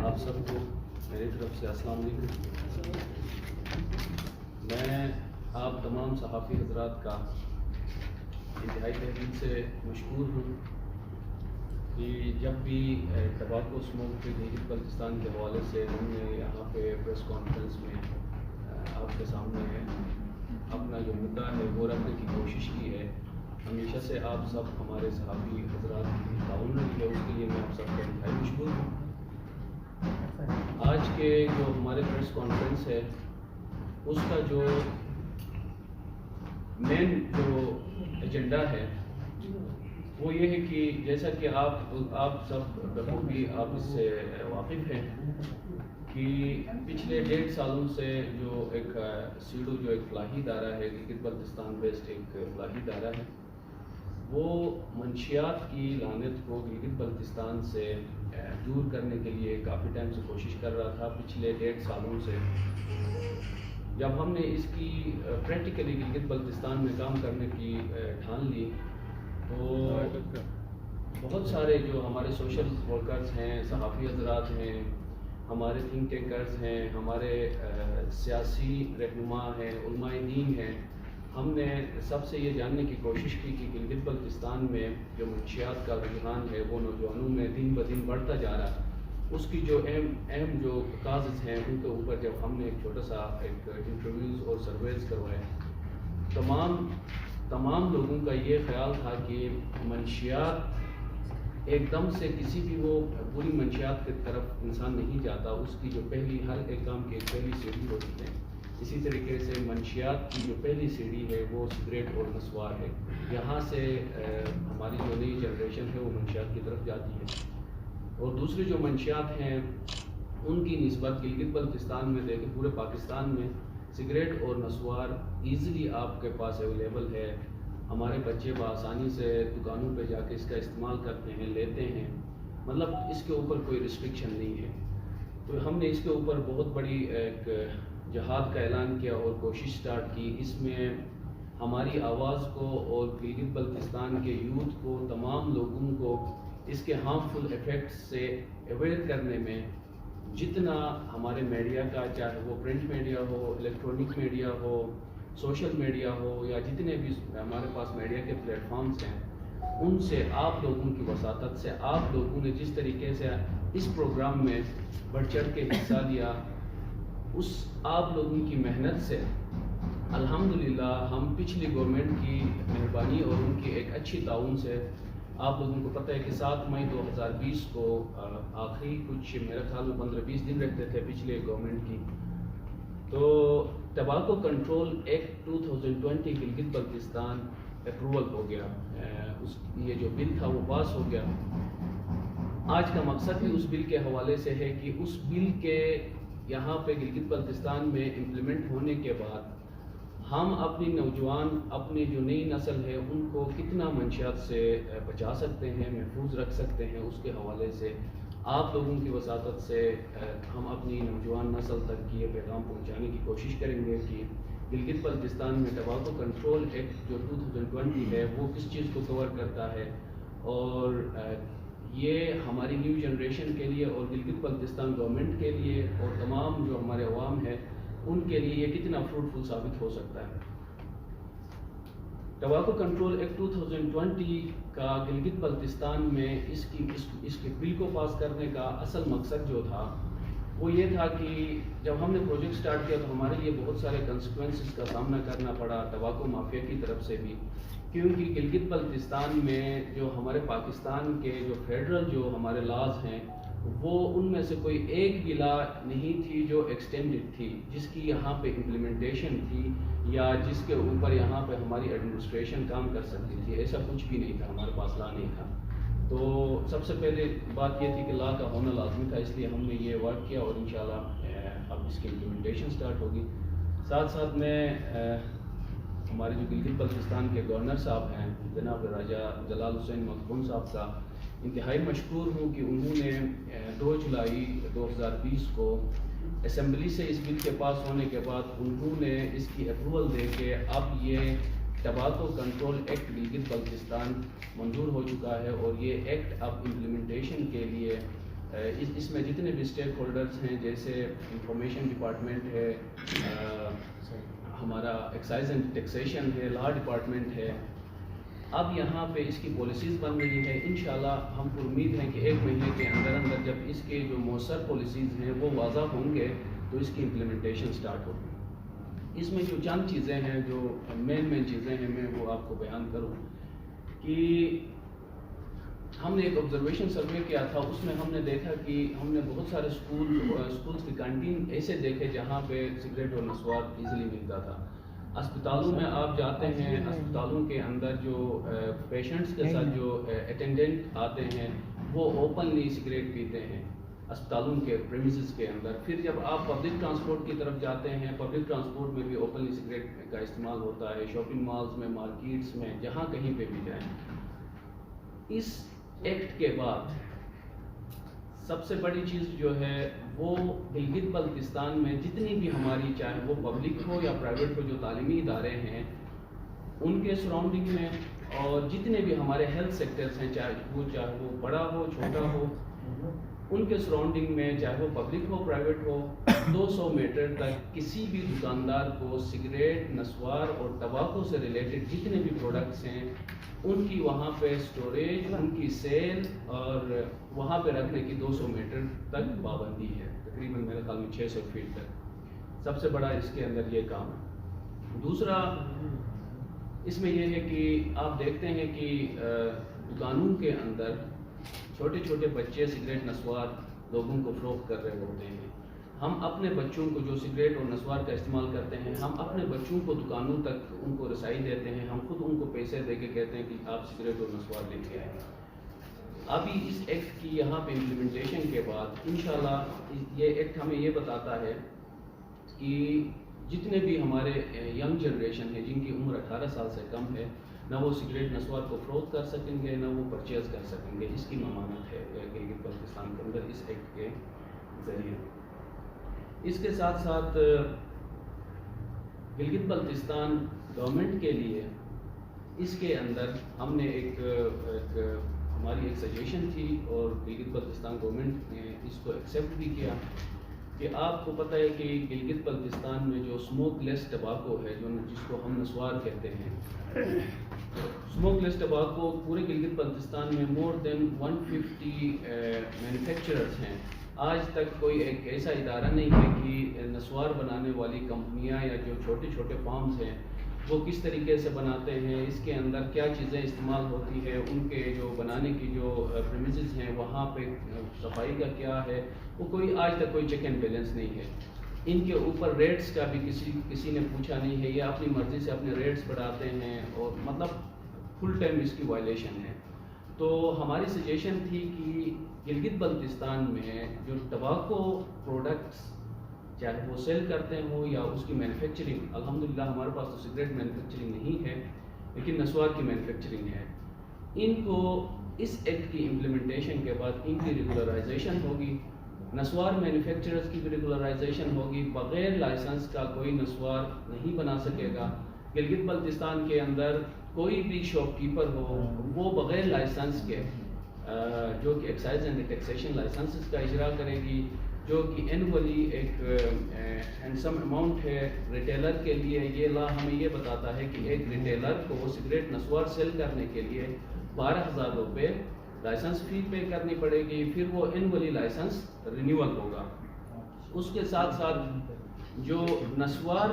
آپ سب کو میری طرف سے السلام علیکم۔ میں آپ تمام صحافی حضرات کا انتہائی تحویل سے مشکور ہوں کہ جب بھی ٹباکو اسموک کے گلگت بلتستان کے حوالے سے ہم نے یہاں پہ پریس کانفرنس میں آپ کے سامنے اپنا جو مدعا ہے وہ رکھنے کی کوشش کی ہے۔ ہمیشہ سے آپ سب ہمارے صحافی حضرات کی تعاون رہی ہے، اس کے لیے میں آپ سب کا انتہائی مشکور ہوں۔ آج کے جو ہمارے پریس کانفرنس ہے اس کا جو مین جو ایجنڈا ہے وہ یہ ہے کہ جیسا کہ آپ سب بخوبی آپ اس سے واقف ہیں کہ پچھلے 1.5 سالوں سے جو ایک سیڈو جو ایک فلاحی ادارہ ہے، گلگت بلتستان بیسڈ ایک فلاحی ادارہ ہے، وہ منشیات کی لعنت کو گلگت بلتستان سے دور کرنے کے لیے کافی ٹائم سے کوشش کر رہا تھا۔ پچھلے 1.5 سالوں سے جب ہم نے اس کی پریکٹیکلی گلگت بلتستان میں کام کرنے کی ٹھان لی تو بہت سارے جو ہمارے سوشل ورکرز ہیں، صحافی حضرات ہیں، ہمارے تھنک ٹینکرز ہیں، ہمارے سیاسی رہنما ہیں، علماء دین ہیں، ہم نے سب سے یہ جاننے کی کوشش کی کہ گلگت بلتستان میں جو منشیات کا رجحان ہے وہ نوجوانوں میں دن بدن بڑھتا جا رہا ہے، اس کی جو اہم جو کازز ہیں ان کے اوپر جب ہم نے ایک چھوٹا سا ایک انٹرویوز اور سرویز کروائے، تمام لوگوں کا یہ خیال تھا کہ منشیات ایک دم سے کسی بھی وہ بری منشیات کی طرف انسان نہیں جاتا، اس کی جو پہلی ہر ایک کام کی ایک پہلی سیڑھی ہوتی ہے، اسی طریقے سے منشیات کی جو پہلی سیڑھی ہے وہ سگریٹ اور نسوار ہے۔ یہاں سے ہماری جو نئی جنریشن ہے وہ منشیات کی طرف جاتی ہے، اور دوسری جو منشیات ہیں ان کی نسبت گلگت بلتستان میں دیکھیں پورے پاکستان میں سگریٹ اور نسوار ایزیلی آپ کے پاس اویلیبل ہے۔ ہمارے بچے بآسانی سے دکانوں پہ جا کے اس کا استعمال کرتے ہیں، لیتے ہیں، مطلب اس کے اوپر کوئی ریسٹرکشن نہیں ہے۔ تو ہم نے اس کے اوپر بہت بڑی ایک جہاد کا اعلان کیا اور کوشش سٹارٹ کی۔ اس میں ہماری آواز کو اور گلگت بلتستان کے یوتھ کو، تمام لوگوں کو اس کے ہارمفل ایفیکٹس سے اویئر کرنے میں جتنا ہمارے میڈیا کا، چاہے وہ پرنٹ میڈیا ہو، الیکٹرانک میڈیا ہو، سوشل میڈیا ہو، یا جتنے بھی ہمارے پاس میڈیا کے پلیٹ فارمز ہیں، ان سے آپ لوگوں کی وساطت سے، آپ لوگوں نے جس طریقے سے اس پروگرام میں بڑھ چڑھ کے حصہ لیا، اس آپ لوگوں کی محنت سے الحمدللہ ہم پچھلی گورنمنٹ کی مہربانی اور ان کی ایک اچھی تعاون سے، آپ لوگوں کو پتہ ہے کہ 7 مئی 2020 کو آخری کچھ میرے خیال میں 15-20 دن رہتے تھے پچھلے گورنمنٹ کی، تو tobacco control act 2020 Gilgit Baltistan approval ہو گیا، یہ جو بل تھا وہ پاس ہو گیا۔ آج کا مقصد بھی اس بل کے حوالے سے ہے کہ اس بل کے یہاں پہ گلگت بلتستان میں امپلیمنٹ ہونے کے بعد ہم اپنی نوجوان، اپنی جو نئی نسل ہے ان کو کتنا منشیات سے بچا سکتے ہیں، محفوظ رکھ سکتے ہیں، اس کے حوالے سے آپ لوگوں کی وساطت سے ہم اپنی نوجوان نسل تک یہ پیغام پہنچانے کی کوشش کریں گے کہ گلگت بلتستان میں ٹباکو کنٹرول ایکٹ جو 2020 ہے وہ کس چیز کو کور کرتا ہے، اور یہ ہماری نیو جنریشن کے لیے اور گلگت بلتستان گورنمنٹ کے لیے اور تمام جو ہمارے عوام ہیں ان کے لیے یہ کتنا فروٹفل ثابت ہو سکتا ہے۔ ٹباکو کنٹرول ایکٹ 2020 کا گلگت بلتستان میں اس کے بل کو پاس کرنے کا اصل مقصد جو تھا وہ یہ تھا کہ جب ہم نے پروجیکٹ سٹارٹ کیا تو ہمارے لیے بہت سارے کنسیکوینسز کا سامنا کرنا پڑا ٹباکو مافیا کی طرف سے بھی، کیونکہ گلگت بلتستان میں جو ہمارے پاکستان کے جو فیڈرل جو ہمارے لاز ہیں وہ ان میں سے کوئی ایک بھی لا نہیں تھی جو ایکسٹینڈڈ تھی، جس کی یہاں پہ امپلیمنٹیشن تھی یا جس کے اوپر یہاں پہ ہماری ایڈمنسٹریشن کام کر سکتی تھی، ایسا کچھ بھی نہیں تھا، ہمارے پاس لا نہیں تھا۔ تو سب سے پہلے بات یہ تھی کہ لا کا ہونا لازمی تھا، اس لیے ہم نے یہ ورک کیا اور انشاءاللہ اب اس کی امپلیمنٹیشن سٹارٹ ہوگی۔ ساتھ ساتھ میں ہمارے جو گلگت بلتستان کے گورنر صاحب ہیں جناب راجہ جلال حسین مقبول صاحب کا انتہائی مشکور ہوں کہ انہوں نے 2 جولائی 2020 کو اسمبلی سے اس بل کے پاس ہونے کے بعد انہوں نے اس کی اپروول دے کے اب یہ ٹباکو کنٹرول ایکٹ گلگت بلتستان منظور ہو چکا ہے، اور یہ ایکٹ اب امپلیمنٹیشن کے لیے اس میں جتنے بھی اسٹیک ہولڈرز ہیں جیسے انفارمیشن ڈپارٹمنٹ ہے، ہمارا ایکسائز اینڈ ٹیکسیشن ہے، لا ڈپارٹمنٹ ہے، اب یہاں پہ اس کی پالیسیز بن رہی ہے. انشاءاللہ ہم کو امید ہے کہ 1 مہینے کے اندر جب اس کے جو مؤثر پالیسیز ہیں وہ واضح ہوں گے تو اس کی امپلیمنٹیشن سٹارٹ ہوگی. اس میں جو چند چیزیں ہیں، جو مین چیزیں ہیں، میں وہ آپ کو بیان کروں کہ ہم نے ایک آبزرویشن سروے کیا تھا. اس میں ہم نے دیکھا کہ ہم نے بہت سارے اسکولس کی کینٹین ایسے دیکھے جہاں پہ سگریٹ اور نسوار ایزیلی ملتا تھا. اسپتالوں میں آپ جاتے ہیں، اسپتالوں کے اندر جو پیشنٹس کے ساتھ جو اٹینڈنٹ آتے ہیں وہ اوپنلی سگریٹ پیتے ہیں اسپتالوں کے پریمیسز کے اندر. پھر جب آپ پبلک ٹرانسپورٹ کی طرف جاتے ہیں، پبلک ٹرانسپورٹ میں بھی اوپنلی سگریٹ کا استعمال ہوتا ہے، شاپنگ مالز میں، مارکیٹس میں، جہاں کہیں پہ بھی جائیں. اس ایکٹ کے بعد سب سے بڑی چیز جو ہے وہ گلگت بلتستان میں جتنی بھی ہماری، چاہے وہ پبلک ہو یا پرائیویٹ ہو، جو تعلیمی ادارے ہیں ان کے سراؤنڈنگ میں، اور جتنے بھی ہمارے ہیلتھ سیکٹرز ہیں، چاہے وہ بڑا ہو چھوٹا ہو، ان کے سراؤنڈنگ میں، چاہے وہ پبلک ہو پرائیویٹ ہو، 200 میٹر تک کسی بھی دکاندار کو سگریٹ، نسوار اور ٹباکو سے ریلیٹڈ جتنے بھی پروڈکٹس ہیں ان کی وہاں پہ سٹوریج، ان کی سیل اور وہاں پہ رکھنے کی 200 میٹر تک پابندی ہے، تقریباً میرے خیال میں 600 فیٹ تک. سب سے بڑا اس کے اندر یہ کام ہے. دوسرا اس میں یہ ہے کہ آپ دیکھتے ہیں کہ دکانوں کے اندر چھوٹے چھوٹے بچے سگریٹ نسوار لوگوں کو فروخت کر رہے ہوتے ہیں. ہم اپنے بچوں کو جو سگریٹ اور نسوار کا استعمال کرتے ہیں، ہم اپنے بچوں کو دکانوں تک ان کو رسائی دیتے ہیں، ہم خود ان کو پیسے دے کے کہتے ہیں کہ آپ سگریٹ اور نسوار لے کے آئیں. ابھی اس ایکٹ کی یہاں پہ امپلیمنٹیشن کے بعد انشاءاللہ یہ ایکٹ ہمیں یہ بتاتا ہے کہ جتنے بھی ہمارے ینگ جنریشن ہے جن کی عمر 18 سال سے کم ہے، نہ وہ سگریٹ نسوار کو فروخت کر سکیں گے، نہ وہ پرچیز کر سکیں گے. اس کی ضمانت ہے گلگت بلتستان کے اندر اس ایکٹ کے ذریعے. اس کے ساتھ ساتھ گلگت بلتستان گورنمنٹ کے لیے اس کے اندر ہم نے ہماری ایک سجیشن تھی اور گلگت بلتستان گورنمنٹ نے اس کو ایکسیپٹ بھی کیا کہ آپ کو پتہ ہے کہ گلگت بلتستان میں جو اسموک لیس ٹباکو ہے، جس کو ہم نسوار کہتے ہیں، اسموک لیس ٹباکو پورے گلگت بلتستان میں مور دین 150 مینوفیکچررز ہیں. آج تک کوئی ایک ایسا ادارہ نہیں ہے کہ نسوار بنانے والی کمپنیاں یا جو چھوٹے چھوٹے فارمز ہیں وہ کس طریقے سے بناتے ہیں، اس کے اندر کیا چیزیں استعمال ہوتی ہے، ان کے جو بنانے کی جو پریمیسز ہیں وہاں پہ صفائی کا کیا ہے، وہ کوئی آج تک کوئی چیک اینڈ بیلنس نہیں ہے. ان کے اوپر ریٹس کا بھی کسی نے پوچھا نہیں ہے. یہ اپنی مرضی سے اپنے ریٹس بڑھاتے ہیں اور مطلب فل ٹائم اس کی وائلیشن ہے. تو ہماری سجیشن تھی کہ گلگت بلتستان میں جو ٹباکو پروڈکٹس چاہے وہ سیل کرتے ہوں یا اس کی مینوفیکچرنگ، الحمدللہ ہمارے پاس تو سگریٹ مینوفیکچرنگ نہیں ہے لیکن نسوار کی مینوفیکچرنگ ہے، ان کو اس ایکٹ کی امپلیمنٹیشن کے بعد ان کی ریگولرائزیشن ہوگی. نسوار مینوفیکچررز کی بھی ریگولرائزیشن ہوگی. بغیر لائسنس کا کوئی نسوار نہیں بنا سکے گا. گلگت بلتستان کے اندر کوئی بھی شاپ کیپر ہو وہ بغیر لائسنس کے جو کہ ایکسائز اینڈ ٹیکسیشن لائسنسز کا اجرا کرے گی، جو کہ اینولی ایک ہینڈسم اماؤنٹ ہے ریٹیلر کے لیے. یہ لا ہمیں یہ بتاتا ہے کہ ایک ریٹیلر کو سگریٹ نسوار سیل کرنے کے لیے 12,000 روپے لائسنس فی پے کرنی پڑے گی. پھر وہ اینولی لائسنس رینیول ہوگا. اس کے ساتھ ساتھ جو نسوار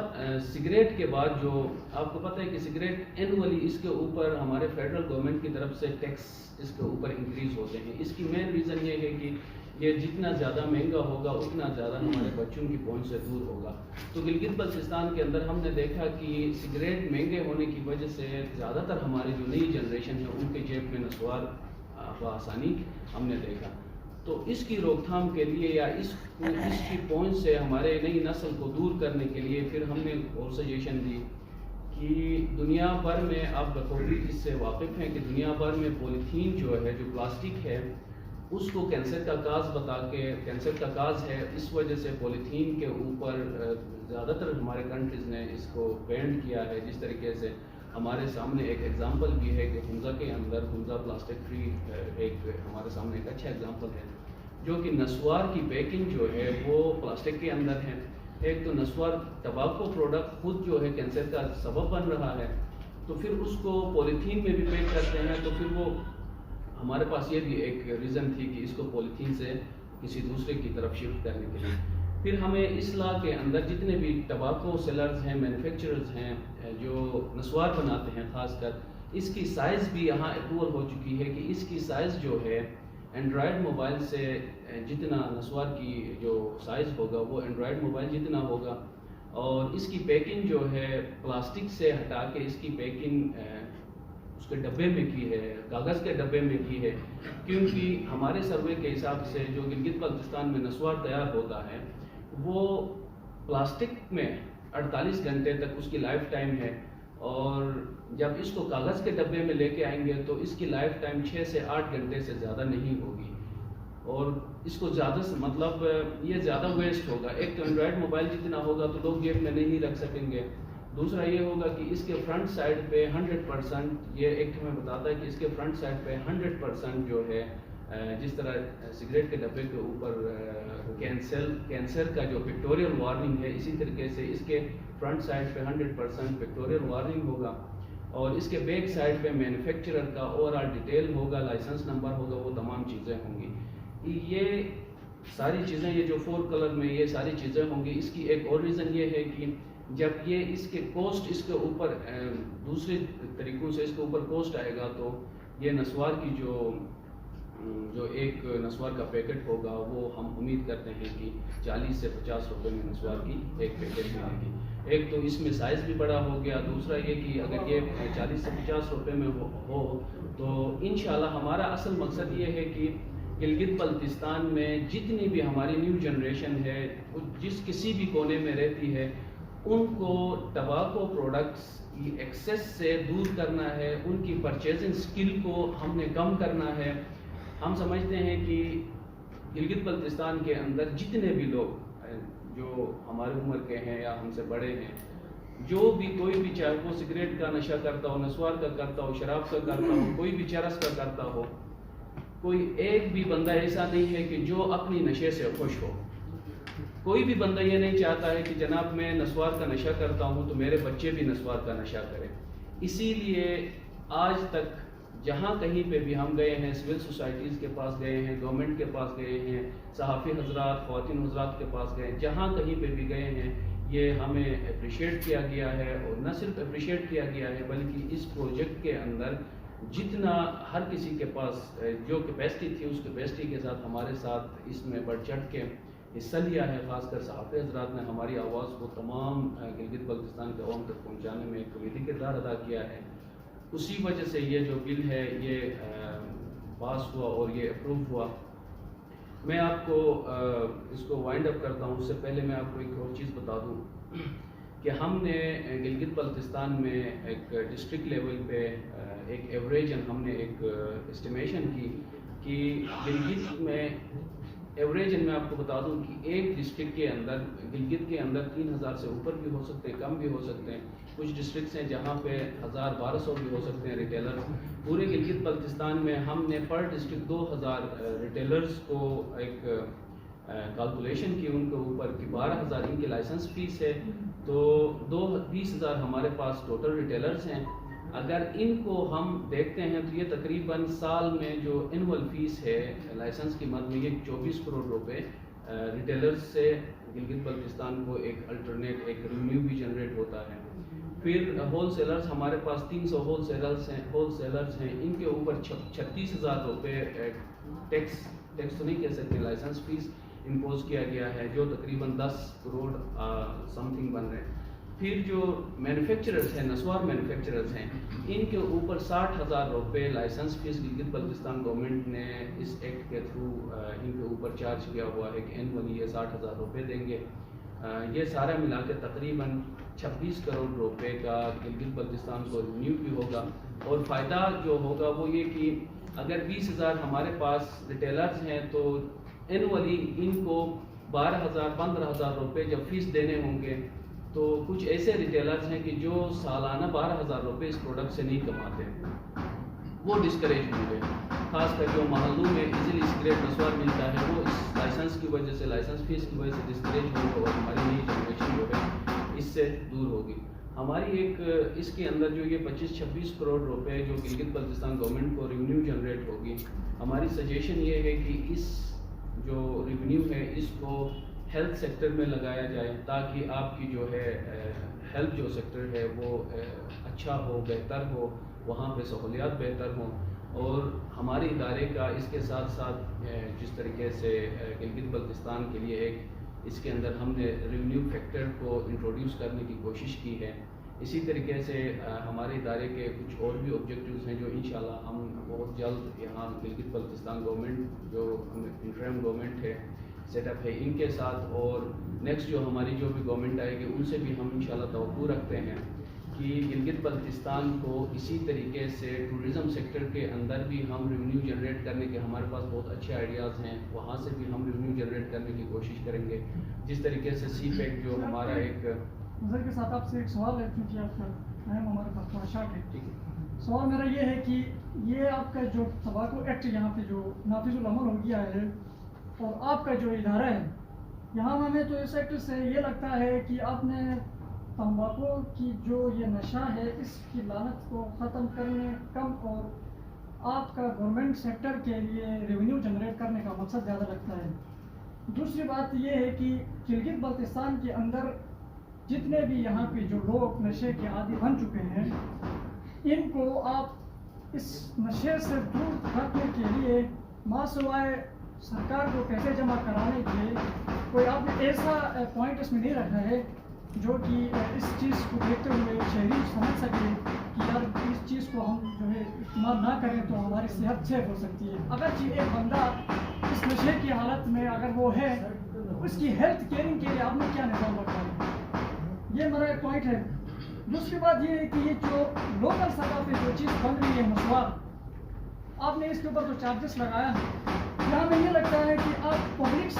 سگریٹ کے بعد جو آپ کو پتہ ہے کہ سگریٹ اینولی اس کے اوپر ہمارے فیڈرل گورنمنٹ کی طرف سے ٹیکس اس کے اوپر انکریز ہوتے ہیں. اس کی مین ریزن یہ ہے کہ یہ جتنا زیادہ مہنگا ہوگا اتنا زیادہ ہمارے بچوں کی پہنچ سے دور ہوگا. تو گلگت بلتستان کے اندر ہم نے دیکھا کہ سگریٹ مہنگے ہونے کی وجہ سے زیادہ تر ہماری جو نئی جنریشن ہے ان کے جیب میں نسوار بآسانی ہم نے دیکھا. تو اس کی روک تھام کے لیے یا اس کی پہنچ سے ہمارے نئی نسل کو دور کرنے کے لیے پھر ہم نے اور سجیشن دی کہ دنیا بھر میں آپ بخوبی اس سے واقف ہیں کہ دنیا بھر میں پولیتھین جو ہے، جو پلاسٹک ہے، اس کو کینسر کا کاز بتا کے کینسر کا کاز ہے. اس وجہ سے پولیتھین کے اوپر زیادہ تر ہمارے کنٹریز نے اس کو بینڈ کیا ہے. جس طریقے سے ہمارے سامنے ایک ایگزامپل بھی ہے کہ حمزہ کے اندر حمزہ پلاسٹک فری ایک ہمارے سامنے ایک اچھا ایگزامپل ہے جو کہ نسوار کی پیکنگ جو ہے وہ پلاسٹک کے اندر ہے. ایک تو نسوار ٹباکو پروڈکٹ خود جو ہے کینسر کا سبب بن رہا ہے، تو پھر اس کو پولیتھین میں بھی پیک کرتے ہیں. تو پھر وہ ہمارے پاس یہ بھی ایک ریزن تھی کہ اس کو پولیتھین سے کسی دوسرے کی طرف شفٹ کرنے کے لیے. پھر ہمیں اس لا کے اندر جتنے بھی ٹباکو سیلرز ہیں، مینوفیکچررز ہیں جو نسوار بناتے ہیں خاص کر، اس کی سائز بھی یہاں اپروول ہو چکی ہے کہ اس کی سائز جو ہے اینڈرائڈ موبائل سے جتنا نسوار کی جو سائز ہوگا وہ اینڈرائڈ موبائل جتنا ہوگا. اور اس کی پیکنگ جو ہے پلاسٹک سے ہٹا کے اس کی پیکنگ اس کے ڈبے میں کی ہے، کاغذ کے ڈبے میں کی ہے. کیونکہ ہمارے سروے کے حساب سے جو گلگت بلتستان میں نسوار تیار ہوتا ہے وہ پلاسٹک میں 48 گھنٹے تک اس کی لائف ٹائم ہے، اور جب اس کو کاغذ کے ڈبے میں لے کے آئیں گے تو اس کی لائف ٹائم 6 سے 8 گھنٹے سے زیادہ نہیں ہوگی. اور اس کو زیادہ مطلب یہ زیادہ ویسٹ ہوگا. ایک تو اینڈرائڈ موبائل جتنا ہوگا تو لوگ جیب میں نہیں رکھ سکیں گے. دوسرا یہ ہوگا کہ اس کے فرنٹ سائڈ پہ 100%، یہ ایک ہمیں بتاتا ہے کہ اس کے فرنٹ سائڈ پہ 100% جو ہے جس طرح سگریٹ کے ڈبے کے اوپر کینسر کا جو پکٹوریل وارننگ ہے، اسی طریقے سے اس کے فرنٹ سائڈ پہ 100% پکٹوریل وارننگ ہوگا. اور اس کے بیک سائڈ پہ مینوفیکچرر کا اوورآل ڈیٹیل ہوگا، لائسنس نمبر ہوگا، وہ تمام چیزیں ہوں گی. یہ ساری چیزیں، یہ جو 4 کلر میں یہ ساری چیزیں ہوں گی. اس کی ایک اور ریزن یہ ہے کہ جب یہ اس کے کوسٹ اس کے اوپر دوسرے طریقوں سے اس کے اوپر کوسٹ آئے گا تو یہ نسوار کی جو ایک نسوار کا پیکٹ ہوگا وہ ہم امید کرتے ہیں کہ 40 سے 50 روپے میں نسوار کی ایک پیکٹ ملے گی. ایک تو اس میں سائز بھی بڑا ہو گیا، دوسرا یہ کہ اگر یہ 40 سے 50 روپے میں ہو تو انشاءاللہ ہمارا اصل مقصد یہ ہے کہ گلگت بلتستان میں جتنی بھی ہماری نیو جنریشن ہے، جس کسی بھی کونے میں رہتی ہے، ان کو ٹباکو پروڈکٹس کی ایکسیس سے دور کرنا ہے. ان کی پرچیزنگ سکل کو ہم نے کم کرنا ہے. ہم سمجھتے ہیں کہ گلگت بلتستان کے اندر جتنے بھی لوگ جو ہمارے عمر کے ہیں یا ہم سے بڑے ہیں، جو بھی کوئی بھی چاہے وہ سگریٹ کا نشہ کرتا ہو، نسوار کا کرتا ہو، شراب کا کرتا ہو، کوئی بھی چرس کا کرتا ہو، کوئی ایک بھی بندہ ایسا نہیں ہے کہ جو اپنی نشے سے خوش ہو. کوئی بھی بندہ یہ نہیں چاہتا ہے کہ جناب میں نسوار کا نشہ کرتا ہوں تو میرے بچے بھی نسوار کا نشہ کریں. اسی لیے آج تک جہاں کہیں پہ بھی ہم گئے ہیں، سول سوسائٹیز کے پاس گئے ہیں، گورنمنٹ کے پاس گئے ہیں، صحافی حضرات، خواتین حضرات کے پاس گئے ہیں، جہاں کہیں پہ بھی گئے ہیں، یہ ہمیں اپریشیٹ کیا گیا ہے. اور نہ صرف اپریشیٹ کیا گیا ہے بلکہ اس پروجیکٹ کے اندر جتنا ہر کسی کے پاس جو کیپیسٹی تھی اس کیپیسٹی کے ساتھ ہمارے ساتھ اس میں بڑھ چڑھ کے حصہ لیا ہے. خاص کر صحافی حضرات نے ہماری آواز کو تمام گلگت بلتستان کے عوام تک پہنچانے میں ایک کلیدی کردار ادا کیا ہے. اسی وجہ سے یہ جو بل ہے یہ پاس ہوا اور یہ اپروو ہوا. میں آپ کو اس کو وائنڈ اپ کرتا ہوں. اس سے پہلے میں آپ کو ایک اور چیز بتا دوں کہ ہم نے گلگت بلتستان میں ایک ڈسٹرکٹ لیول پہ ایک ایوریجن ہم نے ایک اسٹیمیشن کی کہ گلگت میں ایوریجن میں آپ کو بتا دوں کہ ایک ڈسٹرکٹ کے اندر گلگت کے اندر 3000 سے اوپر بھی ہو سکتے ہیں، کم بھی ہو سکتے ہیں. کچھ ڈسٹرکٹس ہیں جہاں پہ 1000-1200 بھی ہو سکتے ہیں ریٹیلر. پورے گلگت بلتستان میں ہم نے پر ڈسٹرکٹ 2000 ریٹیلرز کو ایک کیلکولیشن کی ان کے اوپر کہ 12000 ان کی لائسنس فیس ہے، تو 20,000 ہمارے پاس ٹوٹل ریٹیلرز ہیں. اگر ان کو ہم دیکھتے ہیں تو یہ تقریباً سال میں جو اینول فیس ہے لائسنس کی مد میں یہ 24 کروڑ روپے ریٹیلرز سے گلگت بلتستان کو ایک الٹرنیٹ ایک ریونیو بھی جنریٹ ہوتا ہے. پھر ہول سیلرز ہمارے پاس 300 ہول سیلرز ہیں. ان کے اوپر 36,000 روپے ٹیکس تو نہیں کہہ سکتے، لائسنس فیس امپوز کیا گیا ہے جو تقریباً 10 کروڑ سم تھنگ بن رہے ہیں. پھر جو مینوفیکچررز ہیں، نسوار مینوفیکچررز ہیں، ان کے اوپر 60,000 روپے licence fee Gilgit Baltistan government نے اس ایکٹ کے تھرو ان کے اوپر چارج کیا ہوا ہے کہ اینولی یہ 60,000 روپے دیں گے. یہ سارا ملا کے تقریباً 26 کروڑ روپے کا گلگت بلتستان کو ریونیو بھی ہوگا. اور فائدہ جو ہوگا وہ یہ کہ اگر 20,000 ہمارے پاس ریٹیلرز ہیں تو اینولی ان کو 12,000-15,000 روپے جب فیس دینے ہوں گے تو کچھ ایسے ریٹیلرز ہیں کہ جو سالانہ 12,000 روپے اس پروڈکٹ سے نہیں کماتے. وہ ڈسکریج ہوں گے. خاص کر جو محلوں میں ایزیلی سگریٹ نسوار ملتا ہے وہ اس لائسنس کی وجہ سے، لائسنس فیس کی وجہ سے ڈسکریج ہوگا اور ہماری نئی جنریشن جو ہے اس سے دور ہوگی. ہماری ایک اس کے اندر جو یہ 25-26 کروڑ روپے جو گلگت بلتستان گورنمنٹ کو ریونیو جنریٹ ہوگی، ہماری سجیشن یہ ہے کہ اس جو ریونیو ہے اس کو ہیلتھ سیکٹر میں لگایا جائے تاکہ آپ کی جو ہے ہیلتھ جو سیکٹر ہے وہ اچھا ہو، بہتر ہو، وہاں پہ سہولیات بہتر ہوں. اور ہمارے ادارے کا اس کے ساتھ ساتھ جس طریقے سے گلگت بلتستان کے لیے ایک اس کے اندر ہم نے ریونیو فیکٹر کو انٹروڈیوس کرنے کی کوشش کی ہے. اسی طریقے سے ہمارے ادارے کے کچھ اور بھی آبجیکٹیوز ہیں جو انشاءاللہ ہم بہت جلد یہاں گلگت بلتستان گورنمنٹ جو انٹرم گورنمنٹ ہے سیٹ اپ ہے ان کے ساتھ، اور نیکسٹ جو ہماری جو بھی گورنمنٹ آئے گی ان سے بھی ہم انشاءاللہ توقع رکھتے ہیں کہ گلگت بلتستان کو اسی طریقے سے ٹورزم سیکٹر کے اندر بھی ہم ریونیو جنریٹ کرنے کے ہمارے پاس بہت اچھے آئیڈیاز ہیں، وہاں سے بھی ہم ریونیو جنریٹ کرنے کی کوشش کریں گے. جس طریقے سے سی پیک جو ہمارا ایک نظر کے ساتھ آپ سے ایک سوال ہے، کیونکہ آپ کا اہم ہمارے پاس خواہشات ہے. سوال میرا یہ ہے کہ یہ آپ کا جو تمباکو ایکٹ یہاں پہ جو نافذ العمل ہو گیا ہے اور آپ کا جو ادارہ ہے یہاں، ہمیں تو اس ایکٹ سے یہ لگتا ہے کہ آپ نے تمباکو کی جو یہ نشہ ہے اس کی لعنت کو ختم کرنے کم اور آپ کا گورنمنٹ سیکٹر کے لیے ریونیو جنریٹ کرنے کا مقصد زیادہ لگتا ہے. دوسری بات یہ ہے کہ گلگت بلتستان کے اندر جتنے بھی یہاں پہ جو لوگ نشے کے عادی بن چکے ہیں ان کو آپ اس نشے سے دور رکھنے کے لیے ماں سوائے سرکار کو پیسے جمع کرانے کے کوئی آپ نے ایسا پوائنٹ اس میں نہیں رکھا ہے جو کہ اس چیز کو دیکھتے ہوئے شہری سمجھ سکے کہ یار اس چیز کو ہم جو ہے استعمال نہ کریں تو ہماری صحت سیف ہو سکتی ہے. اگرچہ ایک بندہ اس نشے کی حالت میں اگر وہ ہے تو اس کی ہیلتھ کیئرنگ کے لیے آپ نے کیا نظام رکھا ہے، یہ میرا ایک پوائنٹ ہے. دوسری بات یہ ہے کہ یہ جو لوکل سطح پہ جو چیز بن رہی ہے نسوار، آپ نے اس کے اوپر جو چارجز لگایا یہاں میں یہ لگتا ہے کہ آپ پبلک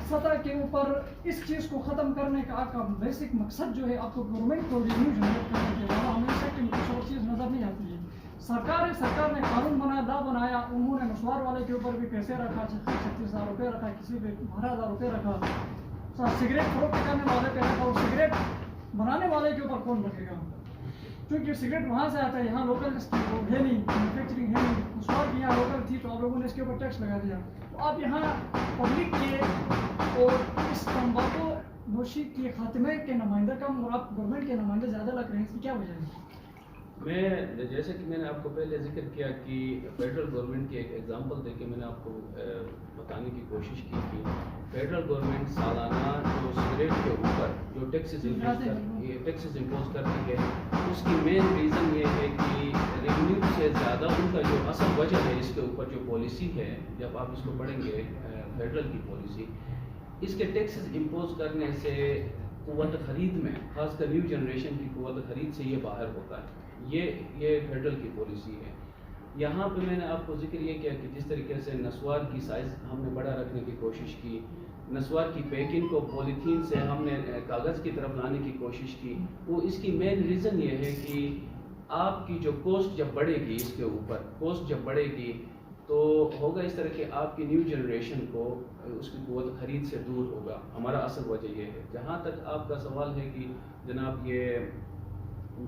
سطح کے اوپر اس چیز کو ختم کرنے کا آپ کا بیسک مقصد جو ہے آپ کو گورنمنٹ کو ریونیو جنریٹ کرنے کے علاوہ ہمیں سیکٹر میں کچھ اور چیز نظر نہیں آتی ہے. سرکار نے قانون بنایا، لا بنایا، انہوں نے نسوار والے کے اوپر بھی پیسے رکھا، 36,000 روپے رکھا، کسی پہ 12,000 روپے رکھا، سگریٹ فروخت کرنے والے پہ رکھا، اور سگریٹ بنانے والے کے اوپر کون رکھے گا؟ کیونکہ سگریٹ وہاں سے آتا ہے، یہاں لوکل اس کی ہے نہیں، مینوفیکچرنگ ہے نہیں. نسوار کی یہاں لوکل تھی تو آپ لوگوں نے اس کے اوپر ٹیکس لگا دیا. تو آپ یہاں پبلک کے اور اس تمباکو نوشی کے خاتمے کے نمائندہ کم اور آپ گورنمنٹ کے نمائندے زیادہ لگ رہے ہیں، اس کی کیا وجہ ہے؟ میں جیسے کہ میں نے آپ کو پہلے ذکر کیا کہ فیڈرل گورنمنٹ کی ایک ایگزامپل دے کے میں نے آپ کو بتانے کی کوشش کی کہ فیڈرل گورنمنٹ سالانہ جو سگریٹ کے اوپر جو ٹیکسز امپوز کرتی ہے اس کی مین ریزن یہ ہے کہ ریونیو سے زیادہ ان کا جو اصل وجہ ہے اس کے اوپر جو پالیسی ہے، جب آپ اس کو پڑھیں گے فیڈرل کی پالیسی، اس کے ٹیکسز امپوز کرنے سے قوت خرید میں، خاص کر نیو جنریشن کی قوت خرید سے یہ باہر ہوتا ہے. یہ فیڈرل کی پالیسی ہے. یہاں پہ میں نے آپ کو ذکر یہ کیا کہ جس طریقے سے نسوار کی سائز ہم نے بڑا رکھنے کی کوشش کی، نسوار کی پیکنگ کو پولیتھین سے ہم نے کاغذ کی طرف لانے کی کوشش کی. وہ اس کی مین ریزن یہ ہے کہ آپ کی جو کوسٹ جب بڑھے گی، اس کے اوپر کوسٹ جب بڑھے گی تو ہوگا اس طرح کہ آپ کی نیو جنریشن کو اس کی قوت خرید سے دور ہوگا. ہمارا اصل وجہ یہ ہے. جہاں تک آپ کا سوال ہے کہ جناب یہ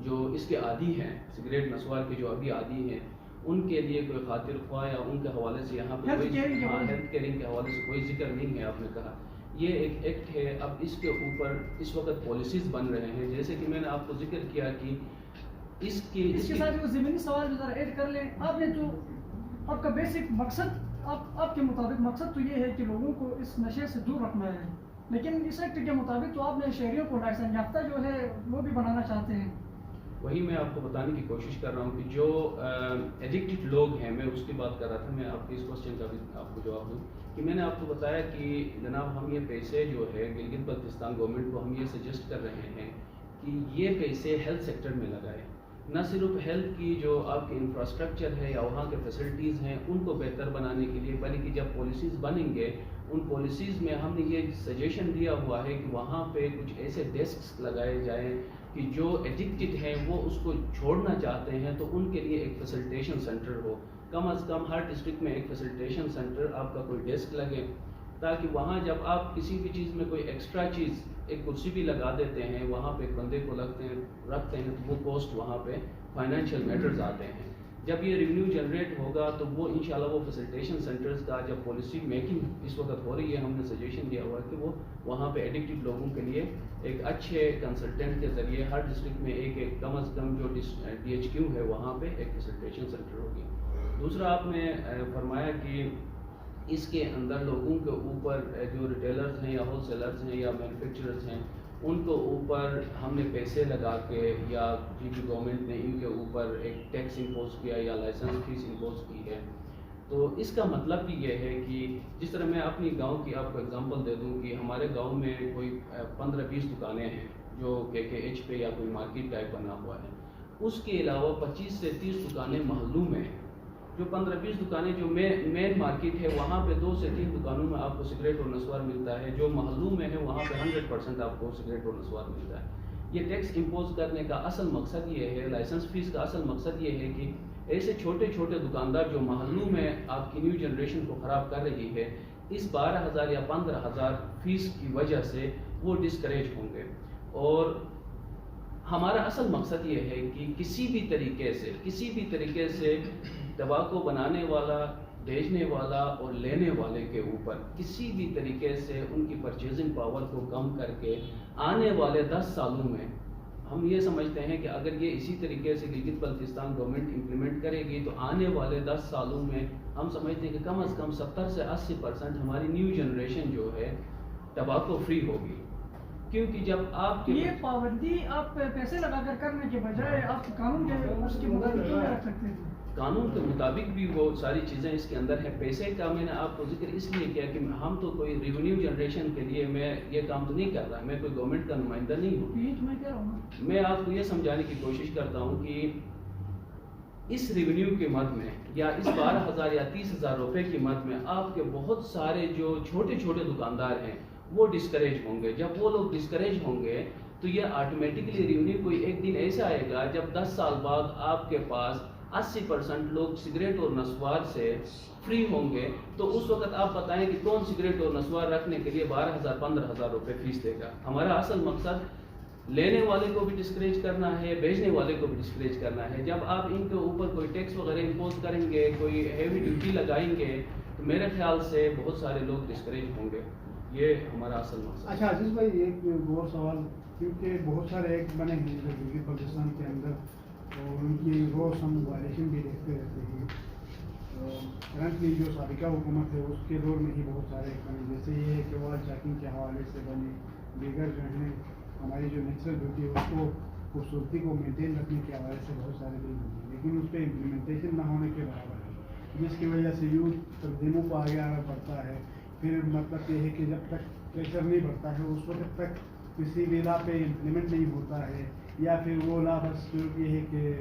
جو اس کے عادی ہیں، سگریٹ نسوار کے جو ابھی عادی ہیں، ان کے لیے کوئی خاطر خواہ یا ان کے حوالے سے یہاں پہ کوئی ہیلتھ کیئرنگ کے حوالے سے کوئی ذکر نہیں ہے. آپ نے کہا یہ ایک ایکٹ ہے. اب اس کے اوپر اس وقت پالیسیز بن رہے ہیں، جیسے کہ میں نے آپ کو ذکر کیا کہ اس کے ساتھ وہ زمینی سوال ذرا ایڈ کر لیں. آپ نے تو آپ کا بیسک مقصد آپ کے مطابق مقصد تو یہ ہے کہ لوگوں کو اس نشے سے دور رکھنا ہے، لیکن اس ایکٹ کے مطابق تو آپ نے شہریوں کو لائسنس یافتہ جو ہے وہ بھی بنانا چاہتے ہیں. وہی میں آپ کو بتانے کی کوشش کر رہا ہوں کہ جو ایڈکٹڈ لوگ ہیں، میں اس کی بات کر رہا تھا. میں آپ کے اس کوشچن کا بھی آپ کو جواب دوں کہ میں نے آپ کو بتایا کہ جناب ہم یہ پیسے جو ہے گلگت بلتستان گورنمنٹ کو ہم یہ سجیسٹ کر رہے ہیں کہ یہ پیسے ہیلتھ سیکٹر میں لگائیں. نہ صرف ہیلتھ کی جو آپ کے انفراسٹرکچر ہے یا وہاں کے فیسلٹیز ہیں ان کو بہتر بنانے کے لیے، بلکہ جب پالیسیز بنیں گے ان پالیسیز میں ہم نے یہ سجیشن دیا ہوا ہے کہ وہاں پہ کچھ ایسے ڈیسکس لگائے جائیں کہ جو ایڈکٹڈ ہیں وہ اس کو چھوڑنا چاہتے ہیں تو ان کے لیے ایک فیسلٹیشن سینٹر ہو. کم از کم ہر ڈسٹرکٹ میں ایک فیسلٹیشن سینٹر آپ کا کوئی ڈیسک لگے, تاکہ وہاں جب آپ کسی بھی چیز میں کوئی ایکسٹرا چیز, ایک کرسی بھی لگا دیتے ہیں وہاں پہ ایک بندے کو رکھتے ہیں تو وہ کوسٹ وہاں پہ فائنینشیل میٹرز آتے ہیں. جب یہ ریونیو جنریٹ ہوگا تو وہ انشاءاللہ وہ فیسلٹیشن سینٹرز کا جب پالیسی میکنگ اس وقت ہو رہی ہے, ہم نے سجیشن دیا ہوا ہے کہ وہ وہاں پہ ایڈکٹڈ لوگوں کے لیے ایک اچھے کنسلٹنٹ کے ذریعے ہر ڈسٹرکٹ میں ایک کم از کم جو DHQ ہے وہاں پہ ایک فیسلٹیشن سینٹر ہوگی. دوسرا آپ نے فرمایا کہ اس کے اندر لوگوں کے اوپر جو ریٹیلرز ہیں یا ہول سیلرز ہیں یا مینوفیکچررز ہیں ان کو اوپر ہم نے پیسے لگا کے یا گورنمنٹ نے ان کے اوپر ایک ٹیکس امپوز کیا یا لائسنس فیس امپوز کی ہے. تو اس کا مطلب بھی یہ ہے کہ جس طرح میں اپنی گاؤں کی آپ کو اگزامپل دے دوں کہ ہمارے گاؤں میں کوئی 15-20 دکانیں ہیں جو KKH پہ یا کوئی مارکیٹ ٹائپ بنا ہوا ہے. اس کے علاوہ 25 سے 30 دکانیں محلوں میں ہیں. جو 15-20 دکانیں جو مین مارکیٹ ہے وہاں پہ 2 سے 3 دکانوں میں آپ کو سگریٹ اور نسوار ملتا ہے. جو محلوں میں ہے وہاں پہ 100% آپ کو سگریٹ اور نسوار ملتا ہے. یہ ٹیکس امپوز کرنے کا اصل مقصد یہ ہے, لائسنس فیس کا اصل مقصد یہ ہے کہ ایسے چھوٹے چھوٹے دکاندار جو محلوں میں آپ کی نیو جنریشن کو خراب کر رہی ہے, اس 12,000 یا 15,000 فیس کی وجہ سے وہ ڈسکریج ہوں گے. اور ہمارا اصل مقصد یہ ہے کہ کسی بھی طریقے سے ٹباکو بنانے والا, بیچنے والا اور لینے والے کے اوپر کسی بھی طریقے سے ان کی پرچیزنگ پاور کو کم کر کے آنے والے 10 سالوں میں ہم یہ سمجھتے ہیں کہ اگر یہ اسی طریقے سے گلگت بلتستان گورنمنٹ امپلیمنٹ کرے گی تو آنے والے 10 سالوں میں ہم سمجھتے ہیں کہ کم از کم 70 سے 80% ہماری نیو جنریشن جو ہے ٹباکو فری ہوگی. کیونکہ جب آپ یہ پابندی آپ پیسے لگا کر کرنے کے بجائے آپ قانون کے اس کے مطابق کیوں رکھ سکتے ہیں؟ قانون کے مطابق بھی وہ ساری چیزیں اس کے اندر ہیں. پیسے کا میں نے آپ کو ذکر اس لیے کیا کہ ہم تو کوئی ریونیو جنریشن کے لیے میں یہ کام تو نہیں کر رہا, میں کوئی گورنمنٹ کا نمائندہ نہیں ہوں. میں آپ کو یہ سمجھانے کی کوشش کرتا ہوں کہ اس ریونیو کے مد میں یا اس 12,000 یا 30,000 روپے کی مد میں آپ کے بہت سارے جو چھوٹے چھوٹے دکاندار ہیں وہ ڈسکریج ہوں گے. جب وہ لوگ ڈسکریج ہوں گے تو یہ آٹومیٹکلی ریونیو کوئی ایک دن ایسا آئے گا جب 10 سال بعد آپ کے پاس 80% لوگ سگریٹ اور نسوار سے فری ہوں گے. تو اس وقت آپ بتائیں کہ کون سگریٹ اور نسوار رکھنے کے لیے 12,000-15,000 روپے فیس دے گا. ہمارا اصل مقصد لینے والے کو بھی ڈسکریج کرنا ہے, بیچنے والے کو بھی ڈسکریج کرنا ہے. جب آپ ان کے اوپر کوئی ٹیکس وغیرہ امپوز کریں گے, کوئی ہیوی ڈیوٹی لگائیں گے تو میرے خیال سے بہت سارے لوگ ڈسکریج ہوں گے. یہ ہمارا اصل مقصد. اچھا عزیز بھائی, ایک اور سوال, کیونکہ بہت سارے ایکٹ بنے ہیں گلگت بلتستان کے اندر اور ان کی روز ہم وائلیشن بھی دیکھتے رہتے ہیں. کرنٹلی جو سابقہ حکومت ہے اس کے دور میں ہی بہت سارے ایکٹ بنے, جیسے یہ ہے کہ وال چیکنگ کے حوالے سے بنے, دیگر جو ہیں ہماری جو نیچرل بیوٹی ہے اس کو خوبصورتی کو مینٹین رکھنے کے حوالے سے بہت سارے بل بنے, لیکن اس پہ امپلیمنٹیشن نہ ہونے کے برابر ہے, جس کی وجہ سے یوتھ تنظیموں کو آگے آنا پڑتا ہے. پھر مطلب یہ ہے کہ جب تک پریشر نہیں بڑھتا ہے اس وقت تک کسی بھی لا پہ امپلیمنٹ نہیں ہوتا ہے, یا پھر وہ لا بس یہ ہے کہ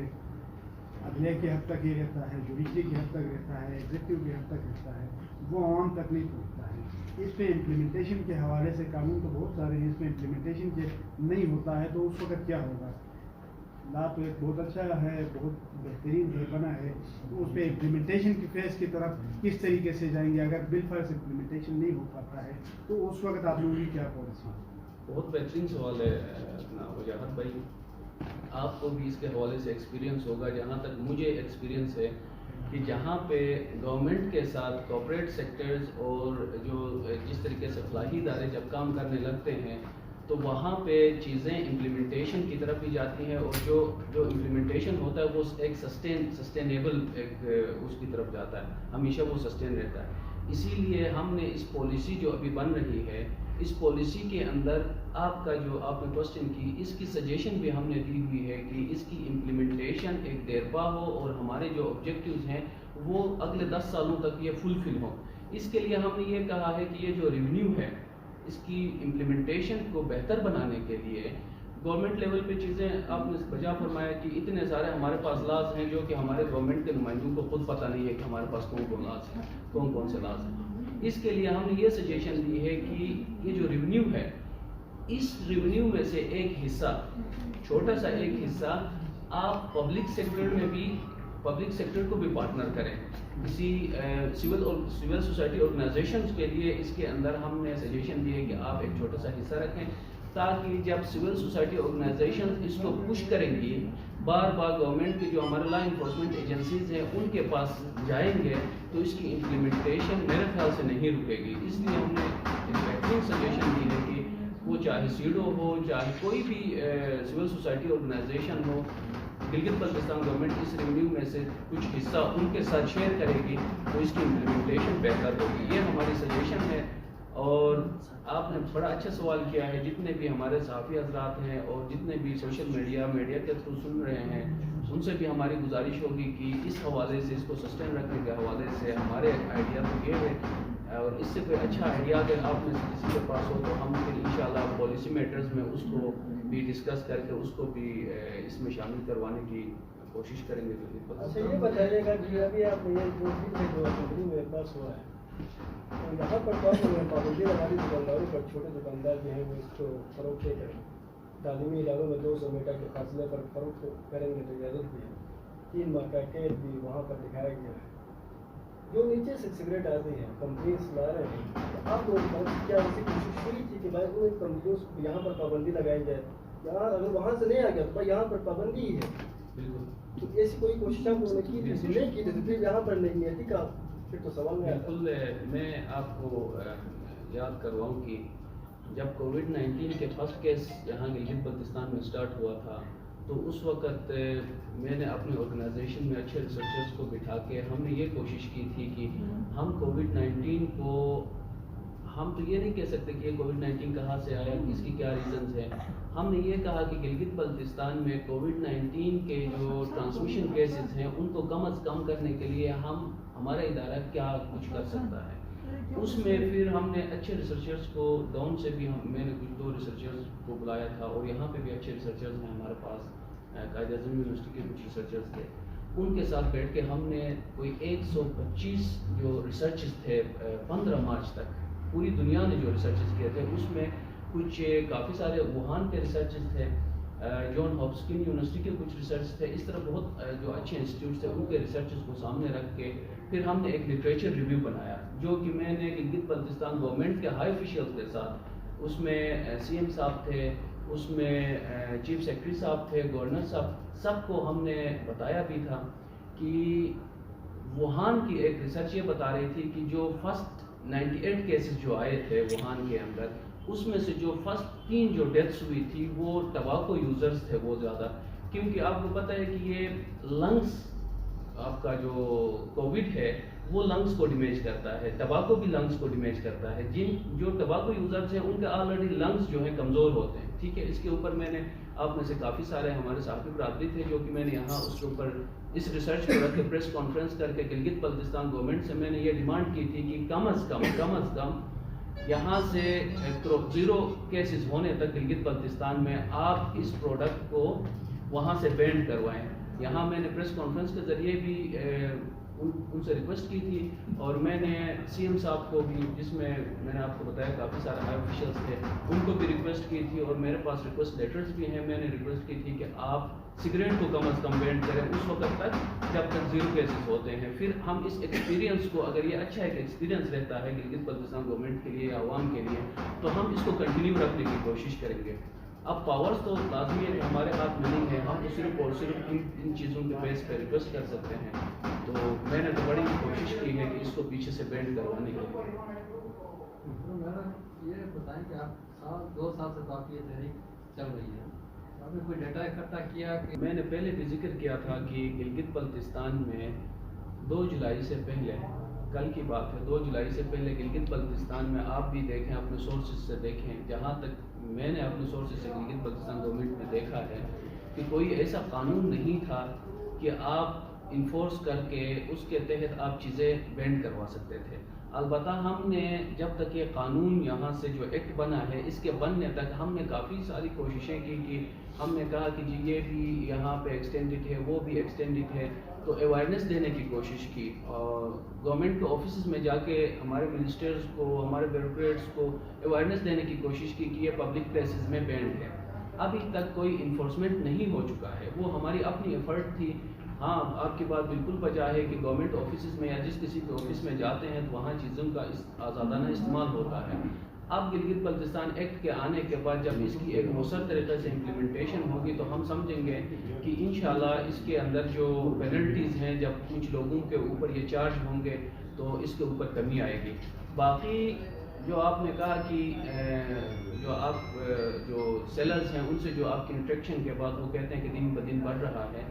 عدلیہ کی حد تک یہ رہتا ہے, جوڈیشری کی حد تک رہتا ہے, ایگزیکٹو کی حد تک رہتا ہے, وہ عوام تک نہیں پہنچتا ہے. اس پہ امپلیمنٹیشن کے حوالے سے قانون تو بہت سارے ہیں, اس پہ امپلیمنٹیشن کے نہیں ہوتا ہے تو اس وقت کیا ہوگا؟ لا تو ایک بہت اچھا ہے, بہت بہترین بنا ہے, تو اس پہ امپلیمنٹیشن کی فیز کی طرف کس طریقے سے جائیں گے؟ اگر بل فرض امپلیمنٹیشن نہیں ہو پاتا ہے تو اس وقت آپ لوگوں کی کیا پالیسی؟ بہت بہترین سوال ہے اپنا وجاہت بھائی. آپ کو بھی اس کے حوالے سے ایکسپیرینس ہوگا. جہاں تک مجھے ایکسپیرینس ہے کہ جہاں پہ گورنمنٹ کے ساتھ کارپوریٹ سیکٹرز اور جو جس طریقے سے فلاحی ادارے جب کام کرنے لگتے ہیں تو وہاں پہ چیزیں امپلیمنٹیشن کی طرف بھی جاتی ہیں, اور جو امپلیمنٹیشن ہوتا ہے وہ ایک سسٹینیبل ایک اس کی طرف جاتا ہے, ہمیشہ وہ سسٹین رہتا ہے. اسی لیے ہم نے اس پالیسی جو ابھی بن رہی ہے, اس پالیسی کے اندر آپ کا جو آپ نے کوشچن کی, اس کی سجیشن بھی ہم نے دی ہوئی ہے کہ اس کی امپلیمنٹیشن ایک دیرپا ہو اور ہمارے جو آبجیکٹیوز ہیں وہ اگلے 10 سالوں تک یہ فلفل ہوں. اس کے لیے ہم نے یہ کہا ہے کہ یہ جو ریونیو ہے اس کی امپلیمنٹیشن کو بہتر بنانے کے لیے گورنمنٹ لیول پہ چیزیں آپ نے بجا فرمایا کہ اتنے سارے ہمارے پاس لاز ہیں جو کہ ہمارے گورنمنٹ کے نمائندوں کو خود پتہ نہیں ہے کہ ہمارے پاس کون کون لاز ہیں, کون کون سے لاز ہیں. اس کے لیے ہم نے یہ سجیشن دی ہے کہ یہ جو ریونیو ہے اس ریونیو میں سے ایک حصہ چھوٹا سا ایک حصہ آپ پبلک سیکٹر کو بھی پارٹنر کریں کسی سول سوسائٹی آرگنائزیشنز کے لیے. اس کے اندر ہم نے سجیشن دی ہے کہ آپ ایک چھوٹا سا حصہ رکھیں تاکہ جب سول سوسائٹی آرگنائزیشنز اس کو پش کریں گی بار بار گورنمنٹ کی جو ہمارے لا انفورسمنٹ ایجنسیز ہیں ان کے پاس جائیں گے تو اس کی امپلیمنٹیشن میرے خیال سے نہیں رکے گی. اس لیے ہم نے ایک بہترین سجیشن دی ہے کہ وہ چاہے سیڈو ہو چاہے کوئی بھی سول سوسائٹی آرگنائزیشن ہو, گلگت بلتستان گورنمنٹ اس ریونیو میں سے کچھ حصہ ان کے ساتھ شیئر کرے گی تو اس کی امپلیمنٹیشن بہتر ہوگی. یہ ہماری سجیشن ہے. اور آپ نے بڑا اچھا سوال کیا ہے. جتنے بھی ہمارے صحافی حضرات ہیں اور جتنے بھی سوشل میڈیا کے تھرو سن رہے ہیں ان سے بھی ہماری گزارش ہوگی کہ اس حوالے سے اس کو سسٹین رکھنے کے حوالے سے ہمارے آئیڈیا تو یہ ہے اور اس سے کوئی اچھا آئیڈیا اگر آپ میں سے کسی کے پاس ہو تو ہم پھر انشاءاللہ پالیسی میٹرز میں اس کو بھی ڈسکس کر کے اس کو بھی اس میں شامل کروانے کی کوشش کریں گے. اچھا یہ بتائیے گا کہ ابھی آپ یہ جو کمپنی میں پاس ہوا ہے تو یہاں پر پابندی لگانی دکانداروں پر, چھوٹے دکاندار جو ہیں وہ اس کو فروخت کریں, تعلیمی اداروں میں 200 میٹر کے فاصلے پر فروخت کریں گے تو اجازت بھی ہے, 3 ماہ کا قید بھی وہاں پر دکھایا گیا ہے. جو نیچے سے سگریٹ آتے ہیں کمپنیز لا رہے ہیں تو آپ لوگوں کیا ایسی کوشش کی تھی کہ بھائی ان کمپنیز کو یہاں پر پابندی لگائی جائے, یہاں اگر وہاں سے نہیں آ گیا تو یہاں پر پابندی ہی ہے. بالکل. تو ایسی کوئی کوشش آپ لوگوں نے کی تھی, نہیں کی تھی پھر یہاں پر نہیں ہے, ٹھیک ہے پھر تو سوال نہیں آتا. بالکل. میں آپ کو یاد کرواؤں کہ جب کووڈ-19 کے فرسٹ کیس یہاں گلگت بلتستان میں اسٹارٹ ہوا تھا تو اس وقت میں نے اپنی آرگنائزیشن میں اچھے ریسرچرز کو بٹھا کے ہم نے یہ کوشش کی تھی کہ ہم کووڈ-19 کو, ہم تو یہ نہیں کہہ سکتے کہ یہ کووڈ-19 کہاں سے آیا, اس کی کیا ریزنز ہیں. ہم نے یہ کہا کہ گلگت بلتستان میں کووڈ-19 کے جو ٹرانسمیشن کیسز ہیں ان کو کم از کم کرنے کے لیے ہمارا ادارہ کیا کچھ کر سکتا ہے. اس میں پھر ہم نے اچھے ریسرچرز کو ڈاؤن سے بھی میں نے کچھ 2 ریسرچرز کو بلایا تھا اور یہاں پہ بھی اچھے ریسرچرز ہیں ہمارے پاس, قائد اعظم یونیورسٹی کے کچھ ریسرچرز تھے. ان کے ساتھ بیٹھ کے ہم نے کوئی 125 جو ریسرچز تھے 15 مارچ تک پوری دنیا نے جو ریسرچز کیے تھے اس میں کچھ کافی سارے ووہان کے ریسرچز تھے, جان ہاپکن یونیورسٹی کے کچھ ریسرچ تھے, اس طرح بہت جو اچھے انسٹیٹیوٹس تھے ان کے ریسرچز کو سامنے رکھ کے پھر ہم نے ایک لٹریچر ریویو بنایا جو کہ میں نے گلگت بلتستان گورنمنٹ کے ہائی آفیشیلز کے ساتھ, اس میں سی ایم صاحب تھے, اس میں چیف سیکرٹری صاحب تھے, گورنر صاحب, سب کو ہم نے بتایا بھی تھا کہ ووہان کی ایک ریسرچ یہ بتا رہی تھی کہ جو فرسٹ 98 کیسز جو آئے تھے ووہان کے اندر اس میں سے جو فرسٹ 3 جو ڈیتھس ہوئی تھی وہ ٹباکو یوزرز تھے بہت زیادہ, کیونکہ آپ کو پتہ ہے کہ یہ لنگس, آپ کا جو کووڈ ہے وہ لنگس کو ڈیمیج کرتا ہے, ٹباکو بھی لنگس کو ڈیمیج کرتا ہے. جو ٹباکو یوزرز ہیں ان کے آلریڈی لنگس جو ہیں کمزور ہوتے ہیں, ٹھیک ہے. اس کے اوپر میں نے آپ میں سے کافی سارے ہمارے صحافی برادری تھے جو کہ میں نے یہاں اس کے اوپر اس ریسرچ کو رکھ کے پریس کانفرنس کر کے گلگت بلتستان گورنمنٹ سے میں نے یہ ڈیمانڈ کی تھی کہ کم از کم یہاں سے 0 کیسز ہونے تک گلگت بلتستان میں آپ اس پروڈکٹ کو وہاں سے بینڈ کروائیں. یہاں میں نے پریس کانفرنس کے ذریعے بھی ان سے ریکویسٹ کی تھی اور میں نے سی ایم صاحب کو بھی, جس میں نے آپ کو بتایا کافی سارے ہائی آفیشیلس تھے, ان کو بھی ریکویسٹ کی تھی اور میرے پاس ریکویسٹ لیٹرز بھی ہیں. میں نے ریکویسٹ کی تھی کہ آپ سگریٹ کو کم از کم بینڈ کریں اس وقت تک جب تک 0 کیسز ہوتے ہیں. پھر ہم اس ایکسپیرینس کو, اگر یہ اچھا ایک ایکسپیرینس رہتا ہے گلگت بلتستان گورنمنٹ کے لیے یا عوام کے لیے, تو ہم اس کو کنٹینیو رکھنے کی کوشش کریں گے. اب پاورز تو لازمی ہے ہمارے ہاتھ میں نہیں ہے, ہم تو صرف اور صرف ان چیزوں کے بیس پہ ریکویسٹ کر سکتے ہیں. تو میں نے تو بڑی کوشش کی ہے کہ اس کو پیچھے سے بینڈ کروانے کے لیے. یہ بتائیں کہ آپ 2 سال سے تو آپ کی یہ تحریک چل رہی ہے, آپ نے کوئی ڈیٹا اکٹھا کیا کہ میں نے پہلے بھی ذکر کیا تھا کہ گلگت بلتستان میں 2 جولائی سے پہلے, کل کی بات ہے, 2 جولائی سے پہلے گلگت بلتستان میں آپ بھی دیکھیں, اپنے سورسز سے دیکھیں, جہاں تک میں نے اپنے سورسز سے گلگت بلتستان گورنمنٹ میں دیکھا ہے کہ کوئی ایسا قانون نہیں تھا کہ آپ انفورس کر کے اس کے تحت آپ چیزیں بینڈ کروا سکتے تھے. البتہ ہم نے جب تک یہ قانون یہاں سے جو ایکٹ بنا ہے اس کے بننے تک ہم نے کافی ساری کوششیں کی کہ ہم نے کہا کہ جی یہ بھی یہاں پہ ایکسٹینڈڈ ہے، وہ بھی ایکسٹینڈڈ ہے، تو اویئرنیس دینے کی کوشش کی اور گورنمنٹ کے آفیسز میں جا کے ہمارے منسٹرز کو، ہمارے بیوروکریٹس کو اویئرنیس دینے کی کوشش کی کہ یہ پبلک پلیسز میں بینڈ ہے۔ ابھی تک کوئی انفورسمنٹ نہیں ہو چکا ہے، وہ ہماری اپنی ایفرٹ تھی۔ ہاں آپ کی بات بالکل بجا ہے کہ گورنمنٹ آفیسز میں یا جس کسی کے آفس میں جاتے ہیں تو وہاں چیزوں کا آزادانہ استعمال ہوتا ہے۔ اب گلگت بلتستان ایکٹ کے آنے کے بعد جب اس کی ایک مؤثر طریقے سے امپلیمنٹیشن ہوگی تو ہم سمجھیں گے کہ انشاءاللہ اس کے اندر جو پینلٹیز ہیں جب کچھ لوگوں کے اوپر یہ چارج ہوں گے تو اس کے اوپر کمی آئے گی۔ باقی جو آپ نے کہا کہ جو آپ جو سیلرز ہیں ان سے جو آپ کی انٹریکشن کے بعد وہ کہتے ہیں کہ دن بدن بڑھ رہا ہے،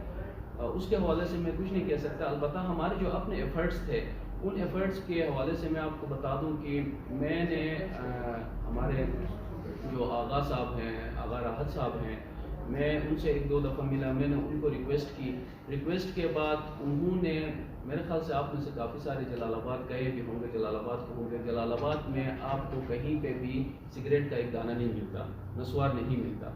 اس کے حوالے سے میں کچھ نہیں کہہ سکتا۔ البتہ ہمارے جو اپنے ایفرٹس تھے ان ایفرٹس کے حوالے سے میں آپ کو بتا دوں کہ میں نے ہمارے جو آغا صاحب ہیں، آغا راحت صاحب ہیں، میں ان سے 1-2 دفعہ ملا، میں نے ان کو ریکویسٹ کے بعد انہوں نے، میرے خیال سے آپ میں سے کافی سارے جلال آباد گئے بھی ہوں گے، جلال آباد کو ہوں گے، جلال آباد میں آپ کو کہیں پہ بھی سگریٹ کا ایک دانہ نہیں ملتا، نسوار نہیں ملتا،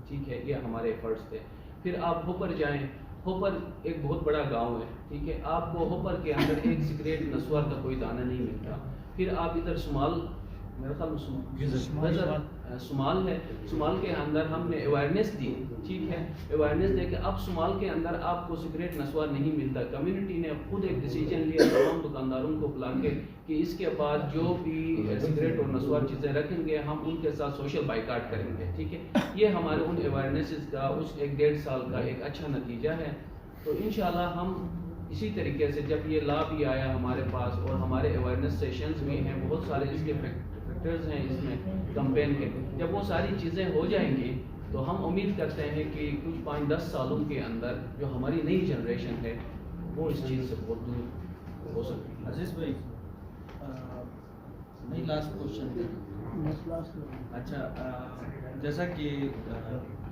ٹھیک ہے، یہ ہمارے ایفرٹس تھے۔ پھر آپ ہوپر جائیں، ہوپر ایک بہت بڑا گاؤں ہے، ٹھیک ہے، آپ کو ہوپر کے اندر ایک سگریٹ نسوار کا کوئی دانہ نہیں ملتا۔ پھر آپ ادھر شمال، میرے خیال میں شمال ہے، شمال کے اندر ہم نے اویئرنیس دی، ٹھیک ہے، اویئرنیس دے کہ اب شمال کے اندر آپ کو سگریٹ نسوار نہیں ملتا۔ کمیونٹی نے خود ایک ڈیسیجن لیا تمام دکانداروں کو بلا کے کہ اس کے بعد جو بھی سگریٹ اور نسوار چیزیں رکھیں گے ہم ان کے ساتھ سوشل بائیکاٹ کریں گے، ٹھیک ہے۔ یہ ہمارے ان اویئرنیسز کا اس 1-1.5 سال کا ایک اچھا نتیجہ ہے۔ تو انشاءاللہ ہم اسی طریقے سے جب یہ لا بھی آیا ہمارے پاس اور ہمارے اویئرنیس سیشنز بھی ہیں، بہت سارے اس کے فیکٹرز ہیں اس میں کمپین کے، جب وہ ساری چیزیں ہو جائیں گی تو ہم امید کرتے ہیں کہ کچھ 5-10 سالوں کے اندر جو ہماری نئی جنریشن ہے وہ اس چیز سے بہت دور ہو سکتی ہے۔ عزیز بھائی، نہیں لاسٹ کوشچن، اچھا جیسا کہ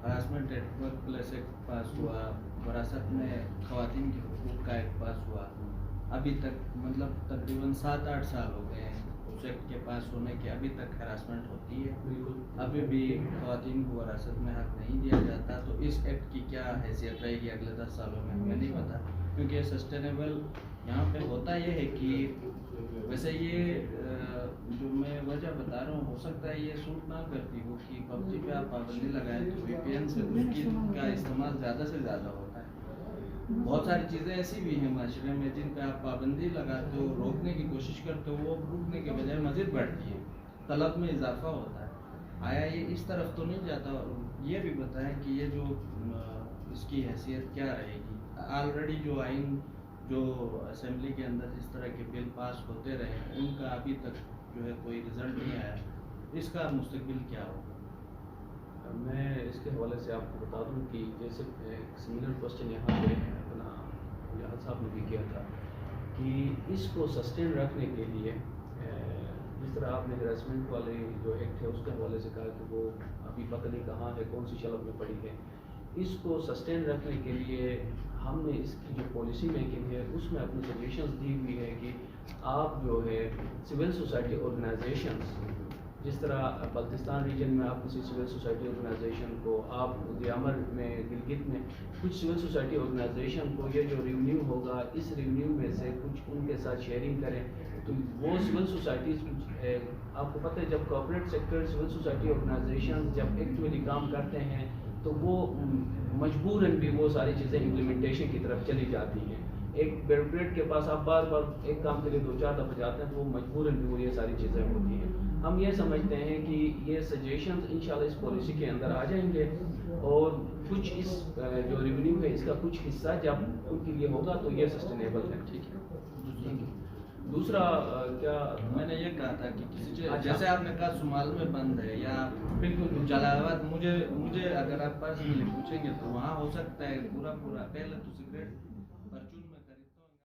harassment at work place act pass ہوا، وراثت میں خواتین کے حقوق کا ایکٹ پاس ہوا، ابھی تک مطلب تقریباً 7-8 سال ہو گئے ہیں اس ایکٹ کے پاس ہونے کے، ابھی تک ہراسمنٹ ہوتی ہے، بالکل ابھی بھی خواتین کو وراثت میں حق نہیں دیا جاتا۔ تو اس ایکٹ کی کیا حیثیت رہے گی اگلے 10 سالوں میں ہمیں نہیں پتا، کیونکہ سسٹینیبل یہاں پہ ہوتا یہ ہے کہ ویسے یہ جو میں وجہ بتا رہا ہوں ہو سکتا ہے یہ سوٹ نہ کرتی ہو کہ پب جی پہ آپ پابندی لگائیں تو وی پی این سے اس کی کا استعمال زیادہ سے زیادہ ہوتا ہے۔ بہت ساری چیزیں ایسی بھی ہیں معاشرے میں جن پہ آپ پابندی لگاتے ہو، روکنے کی کوشش کرتے ہو، وہ روکنے کے بجائے مزید بڑھتی ہے، طلب میں اضافہ ہوتا ہے۔ آیا یہ اس طرف تو نہیں جاتا؟ یہ بھی بتائیں کہ یہ جو اس کی حیثیت کیا رہے گی؟ آلریڈی جو آئین جو اسمبلی کے اندر اس طرح کے بل پاس ہوتے رہے ان کا ابھی تک جو ہے کوئی رزلٹ نہیں آیا، اس کا مستقبل کیا ہوگا؟ میں اس کے حوالے سے آپ کو بتا دوں کہ جیسے سملر کوسچن یہاں پہ اپنا جہاز صاحب نے بھی کیا تھا کہ اس کو سسٹین رکھنے کے لیے جس طرح آپ نے ہراسمنٹ والے جو ایکٹ ہے اس کے حوالے سے کہا کہ وہ ابھی پتہ نہیں کہاں ہے، کون سی شلب میں پڑی ہے، اس کو سسٹین رکھنے کے لیے ہم نے اس کی جو پالیسی میکنگ ہے اس میں اپنی سجیشنز دی ہوئی ہے کہ آپ جو ہے سول سوسائٹی آرگنائزیشنز، جس طرح بلتستان ریجن میں آپ کسی سول سوسائٹی آرگنائزیشن کو، آپ دیامر میں گلگت میں کچھ سول سوسائٹی آرگنائزیشن کو یہ جو ریونیو ہوگا اس ریونیو میں سے کچھ ان کے ساتھ شیئرنگ کریں، تو وہ سول سوسائٹیز کچھ ہے، آپ کو پتہ ہے جب corporate sector civil society organisation جب ایکٹیولی کام کرتے ہیں تو وہ مجبوراً بھی وہ ساری چیزیں امپلیمنٹیشن کی طرف چلی جاتی ہیں۔ ایک بیوروکریٹ کے پاس آپ بار بار ایک کام کے لیے 2-4 دفعہ جاتے ہیں تو وہ مجبوراً بھی وہ یہ ساری چیزیں ہوتی ہیں۔ ہم یہ سمجھتے ہیں کہ یہ سجیشنز انشاءاللہ اس پالیسی کے اندر آ جائیں گے اور کچھ اس جو ریونیو ہے اس کا کچھ حصہ جب ان کے لیے ہوگا تو یہ سسٹینیبل ہے، ٹھیک ہے۔ دوسرا کیا میں نے یہ کہا تھا کہ کسی جیسے آپ نے کہا شمال میں بند ہے یا بالکل جلال آباد، مجھے اگر آپ پاس پوچھیں گے تو وہاں ہو سکتا ہے پورا پہلے تو سگریٹ پرچون میں